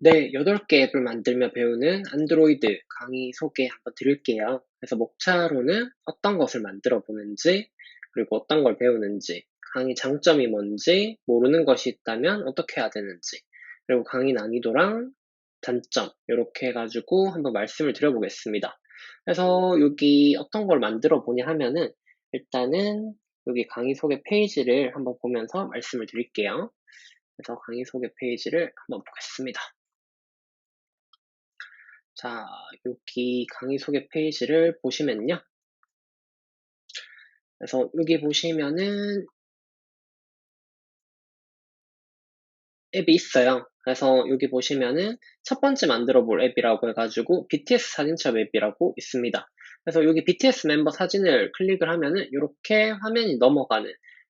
네, 8개 앱을 만들며 배우는 안드로이드 강의 소개 한번 드릴게요. 그래서 목차로는 어떤 것을 만들어 보는지, 그리고 어떤 걸 배우는지, 강의 장점이 뭔지, 모르는 것이 있다면 어떻게 해야 되는지, 그리고 강의 난이도랑 단점, 이렇게 해가지고 한번 말씀을 드려보겠습니다. 그래서 여기 어떤 걸 만들어 보냐 하면은, 일단은 여기 강의 소개 페이지를 한번 보면서 말씀을 드릴게요. 그래서 강의 소개 페이지를 한번 보겠습니다. 자, 여기 강의 소개 페이지를 보시면요. 그래서 여기 보시면은 앱이 있어요. 그래서 여기 보시면은 첫 번째 만들어 볼 앱이라고 해가지고 BTS 사진첩 앱이라고 있습니다. 그래서 여기 BTS 멤버 사진을 클릭을 하면은 이렇게 화면이 넘어가는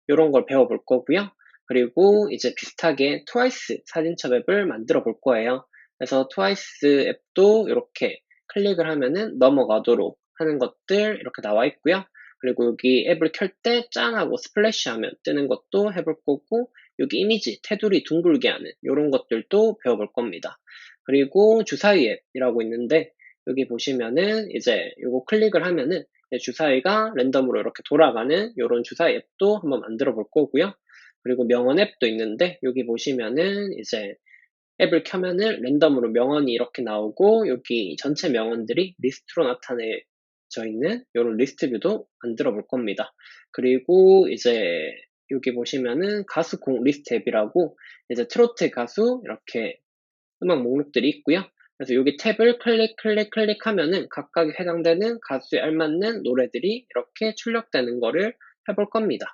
이런 걸 배워볼 거고요. 그리고 이제 비슷하게 트와이스 사진첩 앱을 만들어 볼 거예요. 그래서 트와이스 앱도 이렇게 클릭을 하면은 넘어가도록 하는 것들 이렇게 나와 있고요. 그리고 여기 앱을 켤 때 짠 하고 스플래시 하면 뜨는 것도 해볼 거고, 여기 이미지, 테두리 둥글게 하는 이런 것들도 배워볼 겁니다. 그리고 주사위 앱이라고 있는데, 여기 보시면은 이제 요거 클릭을 하면은 주사위가 랜덤으로 이렇게 돌아가는 이런 주사위 앱도 한번 만들어 볼 거고요. 그리고 명언 앱도 있는데, 여기 보시면은 이제 앱을 켜면은 랜덤으로 명언이 이렇게 나오고, 여기 전체 명언들이 리스트로 나타내져 있는 이런 리스트 뷰도 만들어 볼 겁니다. 그리고 이제 여기 보시면은 가수 공 리스트 앱이라고 이제 트로트 가수 이렇게 음악 목록들이 있고요. 그래서 여기 탭을 클릭하면은 각각에 해당되는 가수에 알맞는 노래들이 이렇게 출력되는 거를 해볼 겁니다.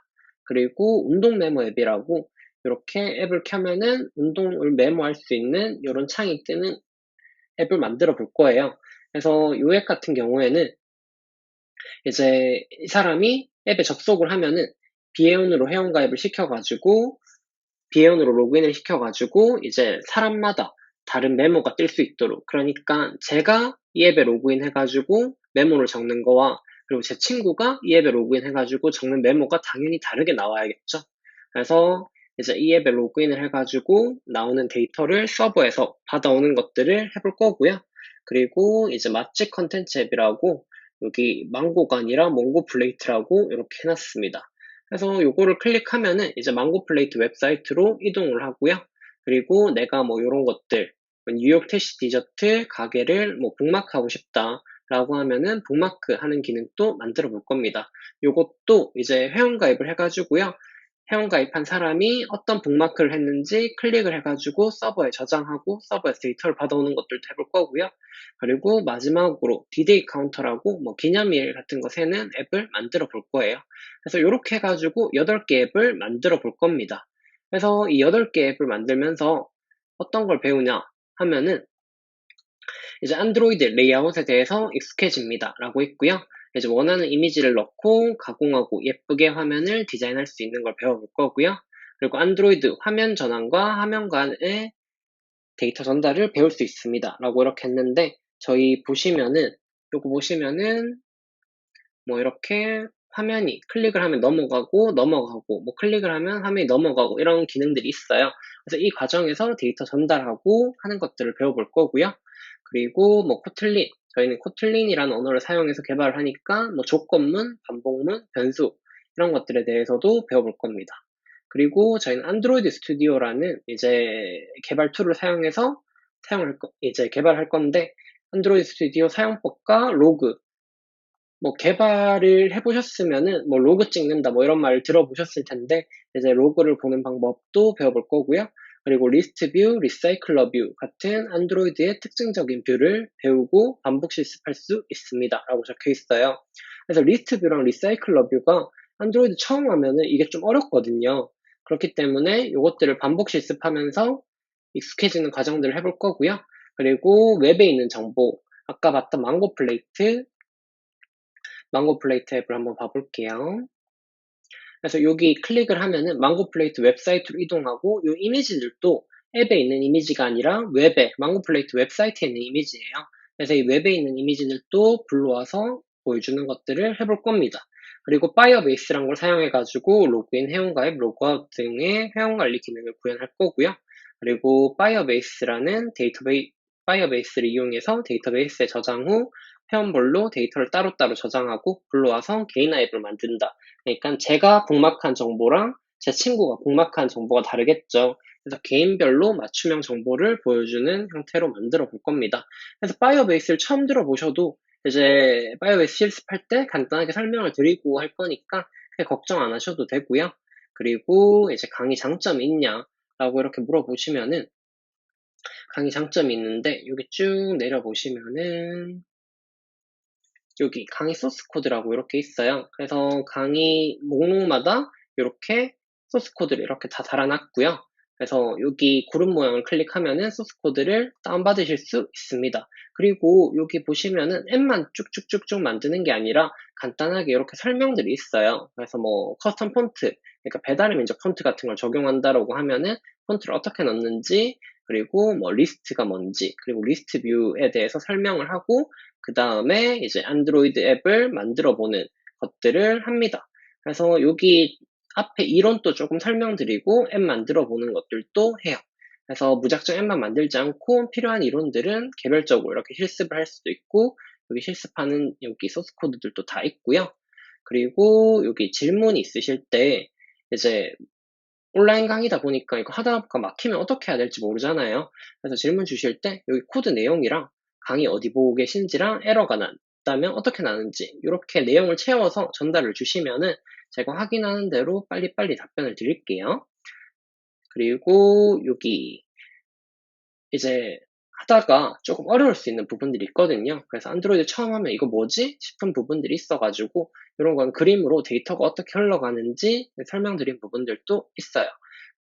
그리고 운동 메모 앱이라고 이렇게 앱을 켜면은 운동을 메모할 수 있는 이런 창이 뜨는 앱을 만들어 볼 거예요. 그래서 이 앱 같은 경우에는 이제 이 사람이 앱에 접속을 하면은 비회원으로 회원가입을 시켜가지고 비회원으로 로그인을 시켜가지고 이제 사람마다 다른 메모가 뜰 수 있도록, 그러니까 제가 이 앱에 로그인 해가지고 메모를 적는 거와 그리고 제 친구가 이 앱에 로그인 해가지고 적는 메모가 당연히 다르게 나와야겠죠. 그래서 이제 이 앱에 로그인을 해가지고 나오는 데이터를 서버에서 받아오는 것들을 해볼 거고요. 그리고 이제 맛집 컨텐츠 앱이라고 여기 망고가 아니라 몽고 플레이트라고 이렇게 해놨습니다. 그래서 요거를 클릭하면은 이제 망고 플레이트 웹사이트로 이동을 하고요. 그리고 내가 뭐 요런 것들, 뉴욕 태시 디저트 가게를 뭐 북마크하고 싶다라고 하면은 북마크 하는 기능도 만들어 볼 겁니다. 요것도 이제 회원가입을 해가지고요. 회원가입한 사람이 어떤 북마크를 했는지 클릭을 해가지고 서버에 저장하고 서버에서 데이터를 받아오는 것들도 해볼 거고요. 그리고 마지막으로 디데이 카운터라고 뭐 기념일 같은 거 세는 앱을 만들어 볼 거예요. 그래서 이렇게 해가지고 8개 앱을 만들어 볼 겁니다. 그래서 이 8개 앱을 만들면서 어떤 걸 배우냐 하면은 이제 안드로이드 레이아웃에 대해서 익숙해집니다 라고 있고요. 이제 원하는 이미지를 넣고 가공하고 예쁘게 화면을 디자인할 수 있는 걸 배워볼 거고요. 그리고 안드로이드 화면 전환과 화면 간의 데이터 전달을 배울 수 있습니다 라고 이렇게 했는데, 저희 보시면은 요거 보시면은 뭐 이렇게 화면이 클릭을 하면 넘어가고 뭐 클릭을 하면 화면이 넘어가고 이런 기능들이 있어요. 그래서 이 과정에서 데이터 전달하고 하는 것들을 배워볼 거고요. 그리고 뭐 코틀린, 저희는 코틀린이라는 언어를 사용해서 개발을 하니까 뭐 조건문, 반복문, 변수 이런 것들에 대해서도 배워볼 겁니다. 그리고 저희는 안드로이드 스튜디오라는 이제 개발 툴을 사용해서 이제 개발할 건데, 안드로이드 스튜디오 사용법과 로그, 뭐 개발을 해보셨으면은 뭐 로그 찍는다 뭐 이런 말 들어보셨을 텐데, 이제 로그를 보는 방법도 배워볼 거고요. 그리고 리스트 뷰, 리사이클러 뷰 같은 안드로이드의 특징적인 뷰를 배우고 반복 실습할 수 있습니다 라고 적혀 있어요. 그래서 리스트 뷰랑 리사이클러 뷰가 안드로이드 처음 하면은 이게 좀 어렵거든요. 그렇기 때문에 이것들을 반복 실습하면서 익숙해지는 과정들을 해볼 거고요. 그리고 웹에 있는 정보, 아까 봤던 망고 플레이트 앱을 한번 봐볼게요. 그래서 여기 클릭을 하면은 망고 플레이트 웹사이트로 이동하고, 이 이미지들도 앱에 있는 이미지가 아니라 망고 플레이트 웹사이트에 있는 이미지예요. 그래서 이 웹에 있는 이미지들도 불러와서 보여주는 것들을 해볼 겁니다. 그리고 파이어베이스라는 걸 사용해가지고 로그인, 회원가입, 로그아웃 등의 회원관리 기능을 구현할 거고요. 그리고 파이어베이스라는 파이어베이스를 이용해서 데이터베이스에 저장 후 회원별로 데이터를 따로따로 저장하고 불러와서 개인화 앱을 만든다. 그러니까 제가 북막한 정보랑 제 친구가 북막한 정보가 다르겠죠. 그래서 개인별로 맞춤형 정보를 보여주는 형태로 만들어 볼 겁니다. 그래서 파이어베이스를 처음 들어보셔도 이제 파이어베이스 실습할 때 간단하게 설명을 드리고 할 거니까 크게 걱정 안 하셔도 되고요. 그리고 이제 강의 장점이 있냐라고 이렇게 물어보시면은 강의 장점이 있는데 여기 쭉 내려보시면은 여기 강의 소스 코드라고 이렇게 있어요. 그래서 강의 목록마다 이렇게 소스 코드를 이렇게 다 달아놨고요. 그래서 여기 구름 모양을 클릭하면은 소스 코드를 다운받으실 수 있습니다. 그리고 여기 보시면은 앱만 쭉쭉쭉쭉 만드는 게 아니라 간단하게 이렇게 설명들이 있어요. 그래서 뭐 커스텀 폰트, 그러니까 배달의 민족 폰트 같은 걸 적용한다라고 하면은 폰트를 어떻게 넣는지, 그리고 뭐 리스트가 뭔지, 그리고 리스트 뷰에 대해서 설명을 하고 그 다음에 이제 안드로이드 앱을 만들어 보는 것들을 합니다. 그래서 여기 앞에 이론도 조금 설명드리고 앱 만들어 보는 것들도 해요. 그래서 무작정 앱만 만들지 않고 필요한 이론들은 개별적으로 이렇게 실습을 할 수도 있고 여기 실습하는 여기 소스 코드들도 다 있고요. 그리고 여기 질문이 있으실 때 이제 온라인 강의다 보니까 이거 하다가 막히면 어떻게 해야 될지 모르잖아요. 그래서 질문 주실 때 여기 코드 내용이랑 강의 어디 보고 계신지랑 에러가 났다면 어떻게 나는지 이렇게 내용을 채워서 전달을 주시면은 제가 확인하는 대로 빨리빨리 답변을 드릴게요. 그리고 여기 이제 하다가 조금 어려울 수 있는 부분들이 있거든요. 그래서 안드로이드 처음 하면 이거 뭐지? 싶은 부분들이 있어가지고 이런 건 그림으로 데이터가 어떻게 흘러가는지 설명드린 부분들도 있어요.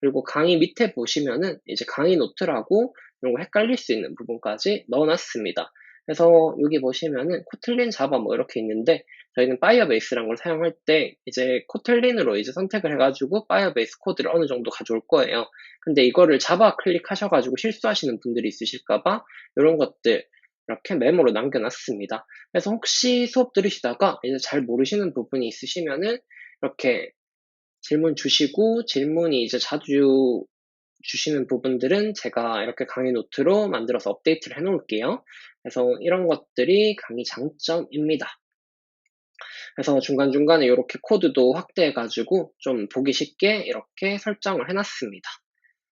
그리고 강의 밑에 보시면은 이제 강의 노트라고 이런 거 헷갈릴 수 있는 부분까지 넣어놨습니다. 그래서 여기 보시면은 코틀린 자바 뭐 이렇게 있는데 저희는 파이어베이스라는 걸 사용할 때 이제 코틀린으로 이제 선택을 해가지고 파이어베이스 코드를 어느 정도 가져올 거예요. 근데 이거를 자바 클릭하셔가지고 실수하시는 분들이 있으실까봐 이런 것들 이렇게 메모로 남겨놨습니다. 그래서 혹시 수업 들으시다가 이제 잘 모르시는 부분이 있으시면은 이렇게 질문 주시고 질문이 이제 자주 주시는 부분들은 제가 이렇게 강의 노트로 만들어서 업데이트를 해놓을게요. 그래서 이런 것들이 강의 장점입니다. 그래서 중간중간에 이렇게 코드도 확대해가지고 좀 보기 쉽게 이렇게 설정을 해놨습니다.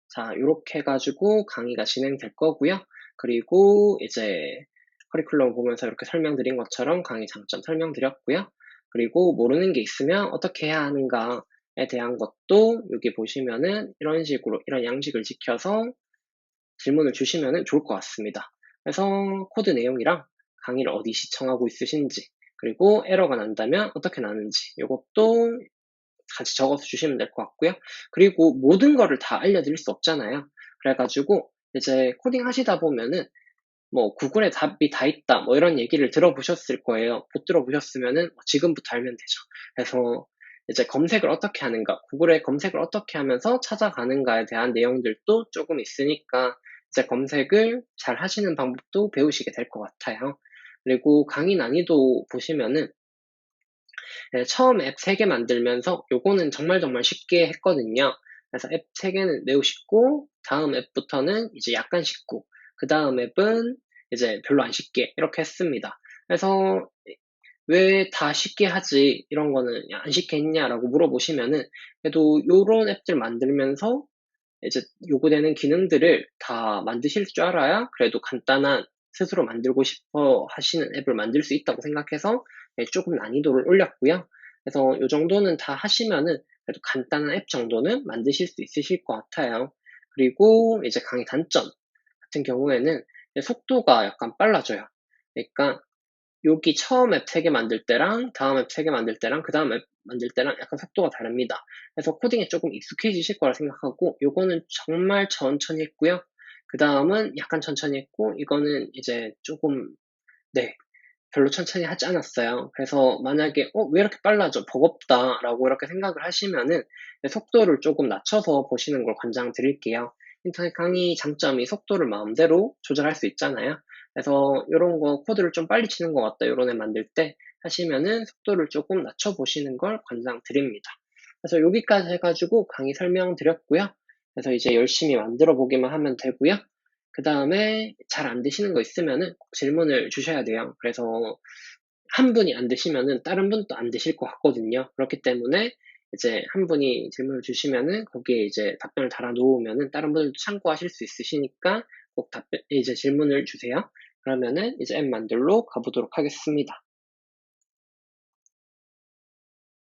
자, 이렇게 해가지고 강의가 진행될 거고요. 그리고 이제 커리큘럼 보면서 이렇게 설명드린 것처럼 강의 장점 설명드렸고요. 그리고 모르는 게 있으면 어떻게 해야 하는가에 대한 것도 여기 보시면은 이런 식으로 이런 양식을 지켜서 질문을 주시면 좋을 것 같습니다. 그래서 코드 내용이랑 강의를 어디 시청하고 있으신지 그리고 에러가 난다면 어떻게 나는지 이것도 같이 적어서 주시면 될 것 같고요. 그리고 모든 거를 다 알려드릴 수 없잖아요. 그래가지고 이제 코딩 하시다 보면은 뭐 구글에 답이 다 있다 뭐 이런 얘기를 들어보셨을 거예요. 못 들어보셨으면은 지금부터 알면 되죠. 그래서 이제 검색을 어떻게 하는가, 구글에 검색을 어떻게 하면서 찾아가는가에 대한 내용들도 조금 있으니까 이제 검색을 잘 하시는 방법도 배우시게 될 것 같아요. 그리고 강의 난이도 보시면은 네, 처음 앱 3개 만들면서 요거는 정말 쉽게 했거든요. 그래서 앱 3개는 매우 쉽고 다음 앱부터는 이제 약간 쉽고 그 다음 앱은 이제 별로 안 쉽게 이렇게 했습니다. 그래서 왜 다 쉽게 하지 이런 거는 안 쉽게 했냐라고 물어보시면은 그래도 요런 앱들 만들면서 이제 요구되는 기능들을 다 만드실 줄 알아야 그래도 간단한 스스로 만들고 싶어 하시는 앱을 만들 수 있다고 생각해서 조금 난이도를 올렸고요. 그래서 요 정도는 다 하시면은 그래도 간단한 앱 정도는 만드실 수 있으실 것 같아요. 그리고 이제 강의 단점 같은 경우에는 속도가 약간 빨라져요. 그러니까 여기 처음 앱 3개 만들 때랑 다음 앱 3개 만들 때랑 그 다음 앱 만들 때랑 약간 속도가 다릅니다. 그래서 코딩에 조금 익숙해지실 거라 생각하고 요거는 정말 천천히 했고요. 그 다음은 약간 천천히 했고 이거는 이제 조금 네 별로 천천히 하지 않았어요. 그래서 만약에 왜 이렇게 빨라져 버겁다 라고 이렇게 생각을 하시면은 속도를 조금 낮춰서 보시는 걸 권장드릴게요. 인터넷 강의 장점이 속도를 마음대로 조절할 수 있잖아요. 그래서 이런 거 코드를 좀 빨리 치는 것 같다 이런 애 만들 때 하시면은 속도를 조금 낮춰 보시는 걸 권장드립니다. 그래서 여기까지 해가지고 강의 설명드렸고요. 그래서 이제 열심히 만들어 보기만 하면 되고요. 그 다음에 잘 안 되시는 거 있으면은 꼭 질문을 주셔야 돼요. 그래서 한 분이 안 되시면은 다른 분도 안 되실 것 같거든요. 그렇기 때문에 이제 한 분이 질문을 주시면은 거기에 이제 답변을 달아 놓으면은 다른 분들도 참고하실 수 있으시니까 꼭 이제 질문을 주세요. 그러면은 이제 앱 만들러 가보도록 하겠습니다.